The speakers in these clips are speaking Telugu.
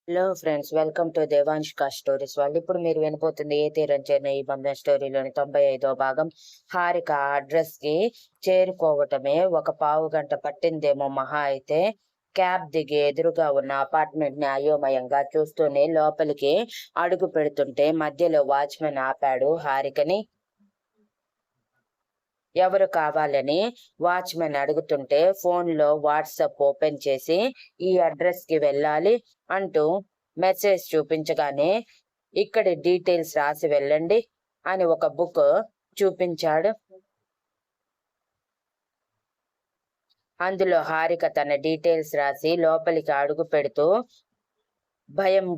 హలో ఫ్రెండ్స్, వెల్కమ్ టు దేవాంష్క స్టోరీస్ వాళ్ళు. ఇప్పుడు మీరు వినబోతుంది ఏ తీరం చేరిన ఈ బంధం స్టోరీలోని 95వ భాగం. హారిక అడ్రస్ కి చేరుకోవటమే ఒక పావు గంట పట్టిందేమో మహా అయితే. క్యాబ్ దిగి ఎదురుగా ఉన్న అపార్ట్మెంట్ ని అయోమయంగా చూస్తూనే లోపలికి అడుగు పెడుతుంటే మధ్యలో వాచ్మెన్ ఆపాడు హారికని. ఎవరు కావాలని వాచ్మెన్ అడుగుతుంటే ఫోన్లో వాట్సాప్ ఓపెన్ చేసి ఈ అడ్రస్ కి వెళ్ళాలి అంటూ మెసేజ్ చూపించగానే ఇక్కడి డీటెయిల్స్ రాసి వెళ్ళండి అని ఒక బుక్ చూపించాడు. అందులో హారిక తన డీటెయిల్స్ రాసి లోపలికి అడుగు పెడుతూ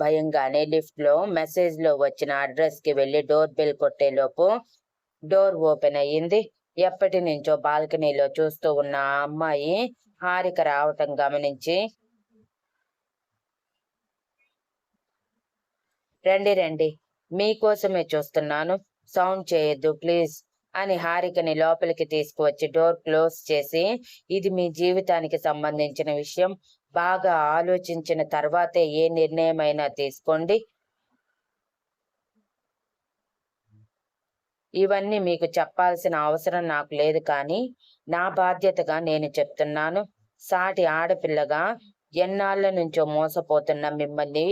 భయంగానే లిఫ్ట్ లో మెసేజ్ లో వచ్చిన అడ్రస్ కి వెళ్లి డోర్ బెల్ కొట్టేలోపు డోర్ ఓపెన్ అయ్యింది. ఎప్పటి నుంచో బాల్కనీలో చూస్తూ ఉన్న ఆ అమ్మాయి హారిక రావటం గమనించి, రండి రండి, మీకోసమే చూస్తున్నాను, సౌండ్ చేయొద్దు ప్లీజ్ అని హారికని లోపలికి తీసుకువచ్చి డోర్ క్లోజ్ చేసి, ఇది మీ జీవితానికి సంబంధించిన విషయం, బాగా ఆలోచించిన తర్వాతే ఏ నిర్ణయమైనా తీసుకోండి. ఇవన్నీ మీకు చెప్పాల్సిన అవసరం నాకు లేదు, కానీ నా బాధ్యతగా నేను చెప్తున్నాను. సాటి ఆడపిల్లగా ఎన్నాళ్ళ నుంచో మోసపోతున్న మిమ్మల్ని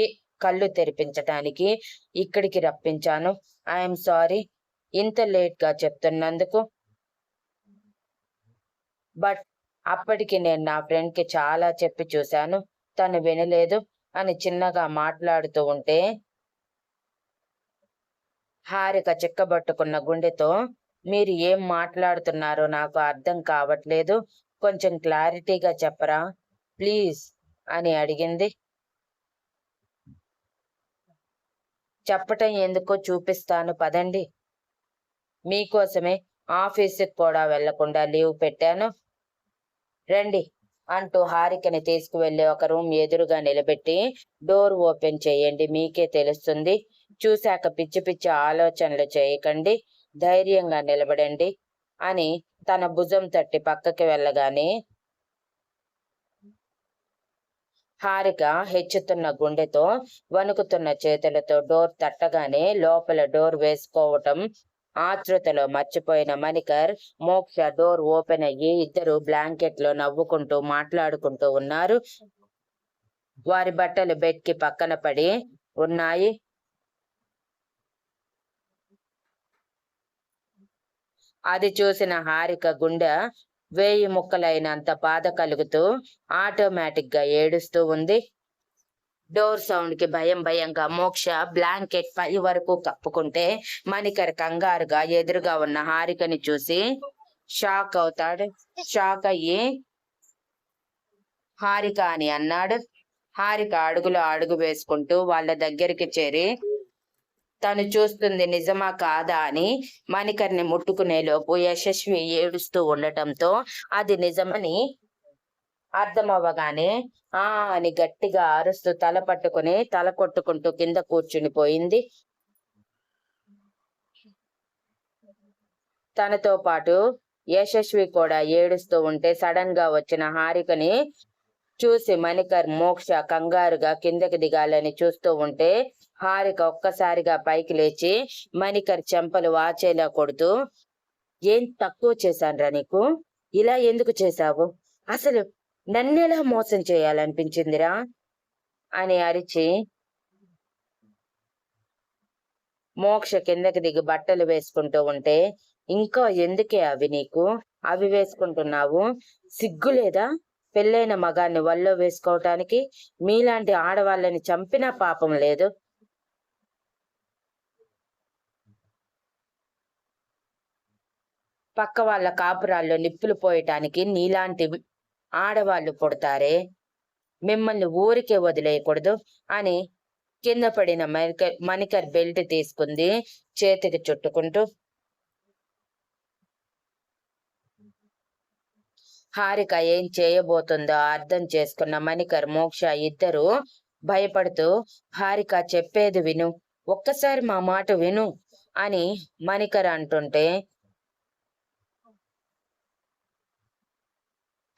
కళ్ళు తెరిపించటానికి ఇక్కడికి రప్పించాను. ఐఎమ్ సారీ ఇంత లేట్ గా చెప్తున్నందుకు. బట్ అప్పటికి నేను నా ఫ్రెండ్ కి చాలా చెప్పి చూశాను, తను వినలేదు అని చిన్నగా మాట్లాడుతూ ఉంటే హారిక చిక్కబట్టుకున్న గుండెతో, మీరు ఏం మాట్లాడుతున్నారో నాకు అర్థం కావట్లేదు, కొంచెం క్లారిటీగా చెప్పరా ప్లీజ్ అని అడిగింది. చెప్పటం ఎందుకో చూపిస్తాను పదండి. మీకోసమే ఆఫీసుకి కూడా వెళ్లకుండా లీవ్ పెట్టాను, రండి అంటూ హారికని తీసుకువెళ్లి ఒక రూమ్ ఎదురుగా నిలబెట్టి, డోర్ ఓపెన్ చేయండి, మీకే తెలుస్తుంది, చూశాక పిచ్చి పిచ్చి ఆలోచనలు చేయకండి, ధైర్యంగా నిలబడండి అని తన భుజం తట్టి పక్కకి వెళ్ళగానే హారిక హెచ్చుతున్న గుండెతో వణుకుతున్న చేతులతో డోర్ తట్టగానే లోపల డోర్ వేసుకోవటం ఆతృతలో మర్చిపోయిన మణికర్, మోక్ష డోర్ ఓపెన్ అయ్యి ఇద్దరు బ్లాంకెట్ లో నవ్వుకుంటూ మాట్లాడుకుంటూ ఉన్నారు. వారి బట్టలు బెడ్ కి పక్కన పడి ఉన్నాయి. అది చూసిన హారిక గుండె 1000 ముక్కలైనంత బాధ కలుగుతూ ఆటోమేటిక్ గా ఏడుస్తూ ఉంది. డోర్ సౌండ్ కి భయంగా మోక్ష బ్లాంకెట్ పై వరకు కప్పుకుంటే మణికర్ కంగారుగా ఎదురుగా ఉన్న హారికని చూసి షాక్ అవుతాడు. షాక్ అయ్యి హారిక అని అన్నాడు. హారిక అడుగులో అడుగు వేసుకుంటూ వాళ్ళ దగ్గరికి చేరి తను చూస్తుంది నిజమా కాదా అని మణికర్ని ముట్టుకునేలోపు యశస్వి ఏడుస్తూ ఉండటంతో అది నిజమని అర్థమవ్వగానే ఆ అని గట్టిగా అరుస్తూ తల పట్టుకుని తల కొట్టుకుంటూ కింద కూర్చుని పోయింది. తనతో పాటు యశస్వి కూడా ఏడుస్తూ ఉంటే సడన్ గా వచ్చిన హారికని చూసి మణికర్, మోక్ష కంగారుగా కిందకి దిగాలని చూస్తూ ఉంటే హారిక ఒక్కసారిగా పైకి లేచి మణికర్ చెంపలు వాచేలా కొడుతూ, ఏం తక్కువ చేశాన్రా నీకు, ఇలా ఎందుకు చేశావు, అసలు నన్నెలా మోసం చేయాలనిపించిందిరా అని అరిచి మోక్ష కిందకి దిగి బట్టలు వేసుకుంటూ ఉంటే, ఇంకా ఎందుకే అవి నీకు, అవి వేసుకుంటున్నావు, సిగ్గులేదా, పెళ్ళైన మగాన్ని వల్లో వేసుకోవటానికి, మీలాంటి ఆడవాళ్ళని చంపినా పాపం లేదు. పక్క వాళ్ళ కాపురాల్లో నిప్పులు పోయటానికి నీలాంటి ఆడవాళ్ళు పుడతారే, మిమ్మల్ని ఊరికే వదిలేయకూడదు అని కింద పడిన మణికర్ బెల్ట్ తీసుకుంది చేతికి చుట్టుకుంటూ. హారిక ఏం చేయబోతుందో అర్థం చేసుకున్న మణికర్, మోక్ష ఇద్దరు భయపడుతూ, హారిక చెప్పేది విను, ఒక్కసారి మా మాట విను అని మణికర్ అంటుంటే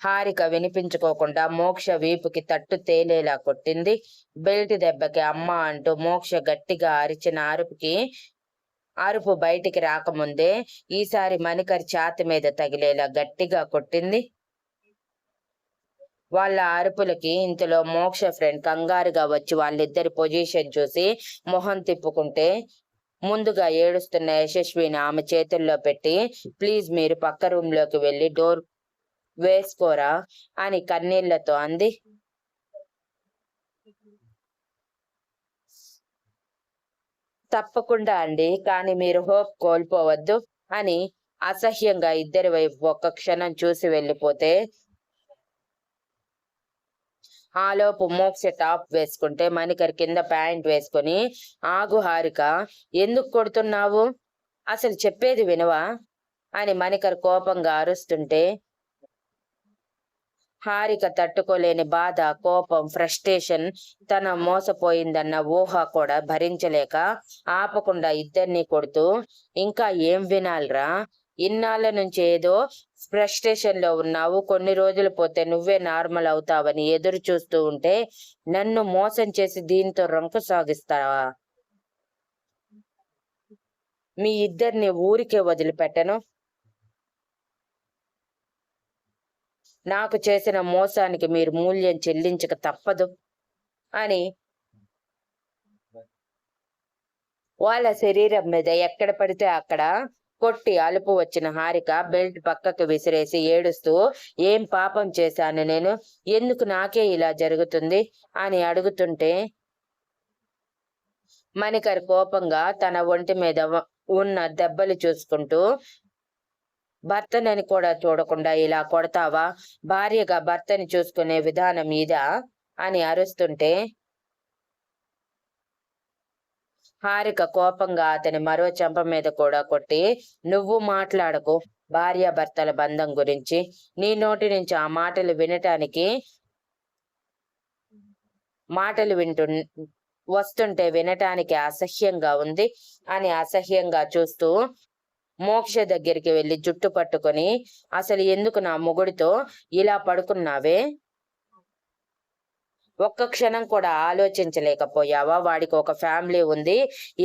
హారిక వినిపించుకోకుండా మోక్ష వీపుకి తట్టు తేలేలా కొట్టింది. బెల్ట్ దెబ్బకి అమ్మ అంటూ మోక్ష గట్టిగా అరిచిన అరుపు బయటికి రాకముందే ఈసారి మణికర్ ఛాతి మీద తగిలేలా గట్టిగా కొట్టింది. వాళ్ళ అరుపులకి ఇంతలో మోక్ష ఫ్రెండ్ కంగారుగా వచ్చి వాళ్ళిద్దరి పొజిషన్ చూసి మొహం తిప్పుకుంటే ముందుగా ఏడుస్తున్న యశస్విని ఆమె చేతుల్లో పెట్టి, ప్లీజ్ మీరు పక్క రూమ్ లోకి వెళ్ళి డోర్ వేసుకోరా అని కన్నీళ్లతో అంది. తప్పకుండా అండి, కానీ మీరు హోప్ కోల్పోవద్దు అని అసహ్యంగా ఇద్దరి వైపు ఒక్క క్షణం చూసి వెళ్ళిపోతే, ఆలోపు మోక్ష టాప్ వేసుకుంటే మణికర్ కింద ప్యాంట్ వేసుకొని, ఆగు హారిక, ఎందుకు కొడుతున్నావు, అసలు చెప్పేది వినవా అని మణికర్ కోపంగా అరుస్తుంటే, హారిక తట్టుకోలేని బాధ, కోపం, ఫ్రస్ట్రేషన్, తన మోసపోయిందన్న ఊహ కూడా భరించలేక ఆపకుండా ఇద్దరిని కొడుతూ, ఇంకా ఏం వినాలిరా, ఇన్నాళ్ళ నుంచి ఏదో ఫ్రస్ట్రేషన్ లో ఉన్నావు, కొన్ని రోజులు పోతే నువ్వే నార్మల్ అవుతావని ఎదురు చూస్తూ ఉంటే నన్ను మోసం చేసి దీంతో రంకు సాగిస్తావా? మీ ఇద్దరిని ఊరికే వదిలిపెట్టను. నాకు చేసిన మోసానికి మీరు మూల్యం చెల్లించక తప్పదు అని వాళ్ళ శరీరం మీద ఎక్కడ పడితే అక్కడ కొట్టి అలుపు వచ్చిన హారిక బెల్ట్ పక్కకు విసిరేసి ఏడుస్తూ, ఏం పాపం చేశాను నేను, ఎందుకు నాకే ఇలా జరుగుతుంది అని అడుగుతుంటే, మణికర్ కోపంగా తన ఒంటి మీద ఉన్న దెబ్బలు చూసుకుంటూ, భర్తనని కూడా చూడకుండా ఇలా కొడతావా, భార్యగా భర్తని చూసుకునే విధానం ఇదా అని అరుస్తుంటే, హారిక కోపంగా అతని మరో చెంప మీద కూడా కొట్టి, నువ్వు మాట్లాడకు భార్యాభర్తల బంధం గురించి, నీ నోటి నుంచి ఆ మాటలు వస్తుంటే వినటానికి అసహ్యంగా ఉంది అని అసహ్యంగా చూస్తూ మోక్ష దగ్గరికి వెళ్లి జుట్టు పట్టుకొని, అసలు ఎందుకు నా మొగుడితో ఇలా పడుకున్నావే, ఒక్క క్షణం కూడా ఆలోచించలేకపోయావా, వాడికి ఒక ఫ్యామిలీ ఉంది,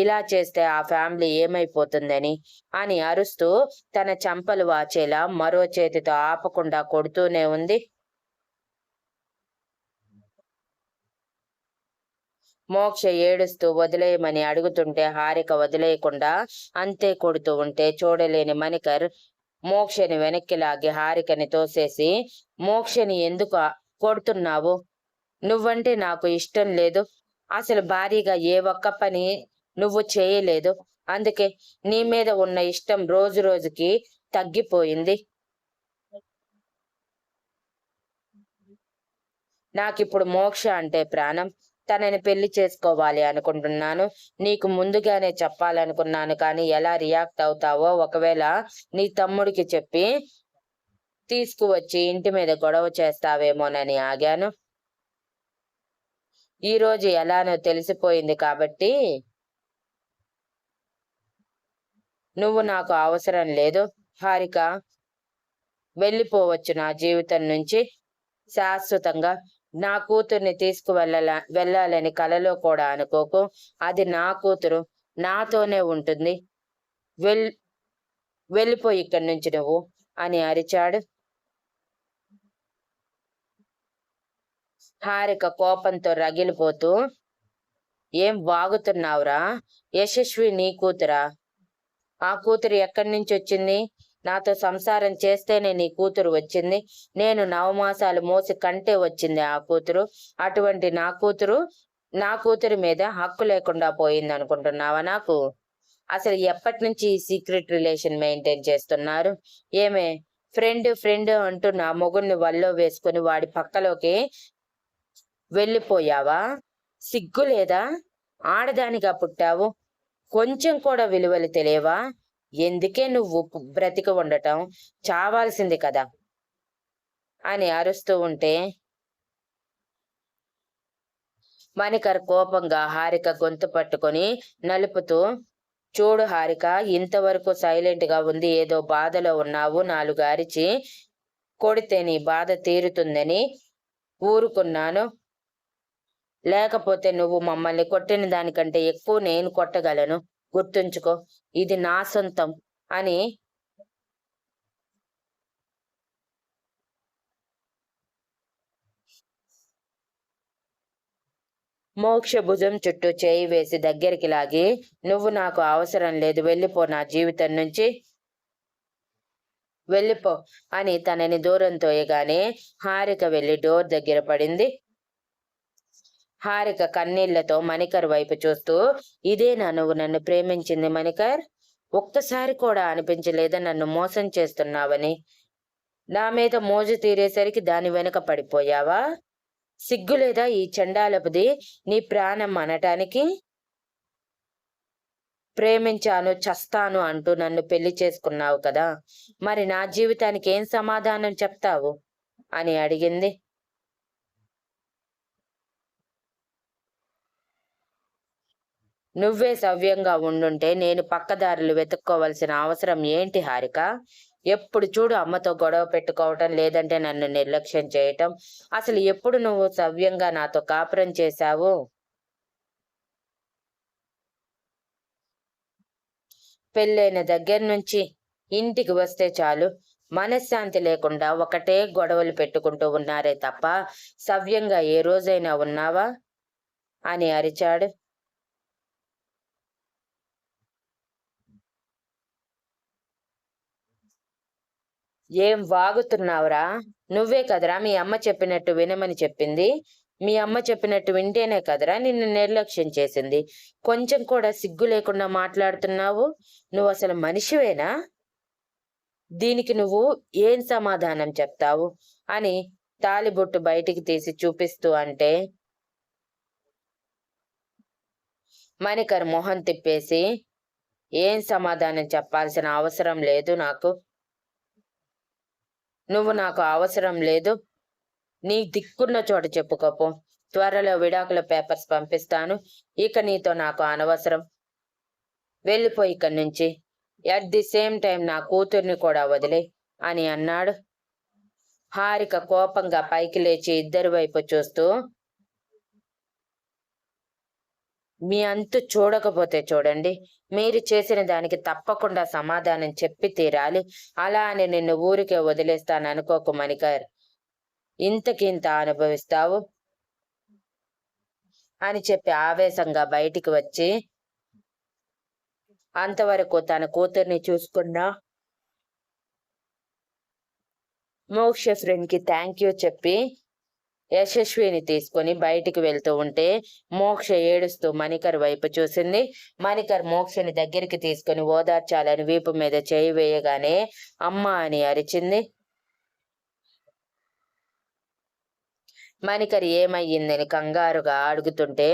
ఇలా చేస్తే ఆ ఫ్యామిలీ ఏమైపోతుందని అని అరుస్తూ తన చంపలు వాచేలా మరో చేతితో ఆపకుండా కొడుతూనే ఉంది. మోక్ష ఏడుస్తూ వదిలేయమని అడుగుతుంటే హారిక వదిలేయకుండా అంతే కొడుతూ ఉంటే చూడలేని మణికర్ మోక్షని వెనక్కి లాగి హారికని తోసేసి, మోక్షని ఎందుకు కొడుతున్నావు, నువ్వంటే నాకు ఇష్టం లేదు, అసలు భారీగా ఏ ఒక్క పని నువ్వు చేయలేదు, అందుకే నీ మీద ఉన్న ఇష్టం రోజు రోజుకి తగ్గిపోయింది, నాకిప్పుడు మోక్ష అంటే ప్రాణం, తనని పెళ్లి చేసుకోవాలి అనుకుంటున్నాను, నీకు ముందుగానే చెప్పాలనుకున్నాను, కానీ ఎలా రియాక్ట్ అవుతావో, ఒకవేళ నీ తమ్ముడికి చెప్పి తీసుకువచ్చి ఇంటి మీద గొడవ చేస్తావేమోనని ఆగాను, ఈ రోజు ఎలానో తెలిసిపోయింది కాబట్టి నువ్వు నాకు అవసరం లేదు హారిక, వెళ్ళిపోవచ్చు నా జీవితం నుంచి శాశ్వతంగా, నా కూతుర్ని వెళ్ళాలని కలలో కూడా అనుకోకు, అది నా కూతురు, నాతోనే ఉంటుంది, వెళ్ళిపోయి ఇక్కడి నుంచి నువ్వు అని అరిచాడు. హారిక కోపంతో రగిలిపోతూ, ఏం వాగుతున్నావురా, యశస్వి నీ కూతురా, ఆ కూతురు ఎక్కడి నుంచి వచ్చింది, నాతో సంసారం చేస్తేనే నీ కూతురు వచ్చింది, నేను 9 మాసాలు మోసి కంటే వచ్చింది ఆ కూతురు, అటువంటి నా కూతురు మీద హక్కు లేకుండా పోయింది అనుకుంటున్నావా, నాకు అసలు ఎప్పటి నుంచి ఈ సీక్రెట్ రిలేషన్ మెయింటైన్ చేస్తున్నారు, ఏమే ఫ్రెండ్ అంటూ నా మొగుడిని వల్లో వేసుకుని వాడి పక్కలోకి వెళ్ళిపోయావా, సిగ్గు లేదా, ఆడదానిగా పుట్టావు, కొంచెం కూడా విలువలు తెలియవా, ఎందుకే నువ్వు బ్రతికి ఉండటం, చావాల్సింది కదా అని అరుస్తూ ఉంటే మణికర్ కోపంగా హారిక గొంతు పట్టుకొని నలుపుతూ, చూడు హారిక, ఇంతవరకు సైలెంట్ గా ఉంది, ఏదో బాధలో ఉన్నావు, 4 అరిచి కొడితే నీ బాధ తీరుతుందని ఊరుకున్నాను. లేకపోతే నువ్వు మమ్మల్ని కొట్టిన దానికంటే ఎక్కువ నేను కొట్టగలను. గుర్తుంచుకో, ఇది నా సొంతం అని మోక్ష భుజం చుట్టూ చేయి వేసి దగ్గరికి లాగి, నువ్వు నాకు అవసరం లేదు, వెళ్ళిపో నా జీవితం నుంచి, వెళ్ళిపో అని తనని దూరం తోయగానే హారిక వెళ్ళి డోర్ దగ్గర పడింది. హారిక కన్నీళ్లతో మణికర్ వైపు చూస్తూ, ఇదేనా నువ్వు నన్ను ప్రేమించింది మణికర్? ఒక్కసారి కూడా అనిపించలేదా నన్ను మోసం చేస్తున్నావని? నా మీద మోజు తీరేసరికి దాని వెనుక పడిపోయావా? సిగ్గులేదా ఈ చండాలపుది నీ ప్రాణం అనటానికి? ప్రేమించాను, చస్తాను అంటూ నన్ను పెళ్లి చేసుకున్నావు కదా, మరి నా జీవితానికి ఏం సమాధానం చెప్తావు అని అడిగింది. నువ్వే సవ్యంగా ఉండుంటే నేను పక్కదారులు వెతుక్కోవలసిన అవసరం ఏంటి హారిక? ఎప్పుడు చూడు అమ్మతో గొడవ పెట్టుకోవటం, లేదంటే నన్ను నిర్లక్ష్యం చేయటం. అసలు ఎప్పుడు నువ్వు సవ్యంగా నాతో కాపురం చేశావు? పెళ్ళైన దగ్గర నుంచి ఇంటికి వస్తే చాలు మనశ్శాంతి లేకుండా ఒకటే గొడవలు పెట్టుకుంటూ ఉన్నారే తప్ప సవ్యంగా ఏ రోజైనా ఉన్నావా అని అరిచాడు. ఏం వాగుతున్నావురా? నువ్వే కదరా మీ అమ్మ చెప్పినట్టు వినమని చెప్పింది. మీ అమ్మ చెప్పినట్టు వింటేనే కదరా నిన్ను నిర్లక్ష్యం చేసింది. కొంచెం కూడా సిగ్గు లేకుండా మాట్లాడుతున్నావు. నువ్వు అసలు మనిషివేనా? దీనికి నువ్వు ఏం సమాధానం చెప్తావు అని తాలిబొట్టు బయటికి తీసి చూపిస్తూ అంటే, మణికర్ మొహం తిప్పేసి, ఏం సమాధానం చెప్పాల్సిన అవసరం లేదు నాకు. నువ్వు నాకు అవసరం లేదు. నీ దిక్కున్న చోట చెప్పుకోపో. త్వరలో విడాకుల పేపర్స్ పంపిస్తాను. ఇక నీతో నాకు అనవసరం. వెళ్ళిపో ఇక్కడి నుంచి. ఎట్ ది సేమ్ టైం నా కూతుర్ని కూడా వదిలే అని అన్నాడు. హారిక కోపంగా పైకి లేచి ఇద్దరి వైపు చూస్తూ, మీ అంతు చూడకపోతే చూడండి. మీరు చేసిన దానికి తప్పకుండా సమాధానం చెప్పి తీరాలి. అలా అని నిన్ను ఊరికే వదిలేస్తాననుకోకు మణికర్. ఇంతకింత అనుభవిస్తావు అని చెప్పి ఆవేశంగా బయటికి వచ్చి, అంతవరకు తన కూతుర్ని చూసుకున్నా మోక్ష ఫ్రెండ్ కి థ్యాంక్ యూ చెప్పి యశస్విని తీసుకుని బయటికి వెళ్తూ ఉంటే మోక్ష ఏడుస్తూ మణికర్ వైపు చూసింది. మణికర్ మోక్షని దగ్గరికి తీసుకుని ఓదార్చాలని వీపు మీద చేయి వేయగానే అమ్మ అని అరిచింది. మణికర్ ఏమయ్యిందని కంగారుగా అడుగుతుంటే,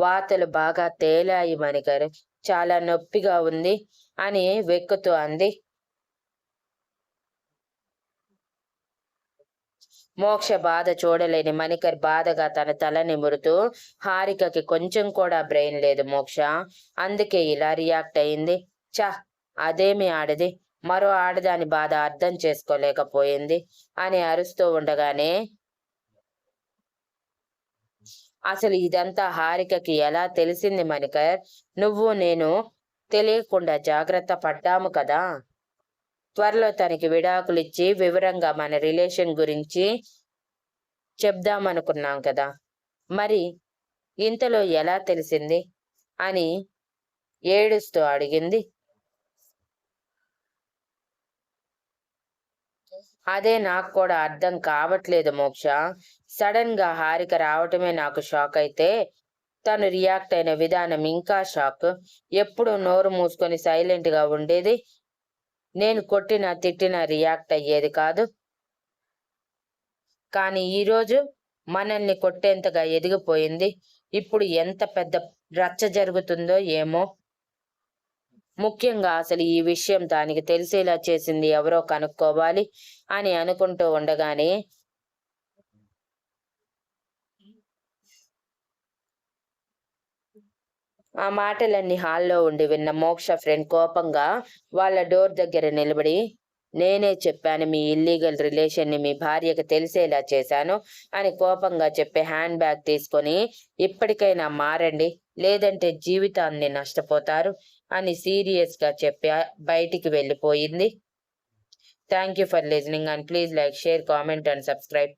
వాతలు బాగా తేలాయి మణికర్, చాలా నొప్పిగా ఉంది అని వెక్కుతూ అంది. మోక్ష బాధ చూడలేని మణికర్ బాధగా తన తల నిమురుతూ, హారికకి కొంచెం కూడా బ్రెయిన్ లేదు మోక్ష, అందుకే ఇలా రియాక్ట్ అయింది. చా, అదేమి ఆడది, మరో ఆడదాని బాధ అర్థం చేసుకోలేకపోయింది అని అరుస్తూ ఉండగానే, అసలు ఇదంతా హారికకి ఎలా తెలిసింది మణికర్? నువ్వు నేను తెలియకుండా జాగ్రత్త పడ్డాము కదా. త్వరలో తనకి విడాకులిచ్చి వివరంగా మన రిలేషన్ గురించి చెప్దామనుకున్నాం కదా, మరి ఇంతలో ఎలా తెలిసింది అని ఏడుస్తూ అడిగింది. అదే నాకు కూడా అర్థం కావట్లేదు మోక్ష. సడన్ గా హారిక రావటమే నాకు షాక్ అయితే తను రియాక్ట్ అయిన విధానం ఇంకా షాక్. ఎప్పుడు నోరు మూసుకొని సైలెంట్ గా ఉండేది. నేను కొట్టినా తిట్టినా రియాక్ట్ అయ్యేది కాదు. కానీ ఈరోజు మనల్ని కొట్టేంతగా ఎదిగిపోయింది. ఇప్పుడు ఎంత పెద్ద రచ్చ జరుగుతుందో ఏమో. ముఖ్యంగా అసలు ఈ విషయం దానికి తెలిసేలా చేసింది ఎవరో కనుక్కోవాలి అని అనుకుంటూ ఉండగానే ఆ మాటలన్నీ హాల్లో ఉండి విన్న మోక్ష ఫ్రెండ్ కోపంగా వాళ్ళ డోర్ దగ్గర నిలబడి, నేనే చెప్పాను మీ ఇల్లీగల్ రిలేషన్ని మీ భార్యకు తెలిసేలా చేశాను అని కోపంగా చెప్పి హ్యాండ్ బ్యాగ్ తీసుకొని ఇప్పటికైనా మారండి, లేదంటే జీవితాన్ని నష్టపోతారు అని సీరియస్గా చెప్పి బయటికి వెళ్ళిపోయింది. Thank you for listening and please like, share, comment and subscribe.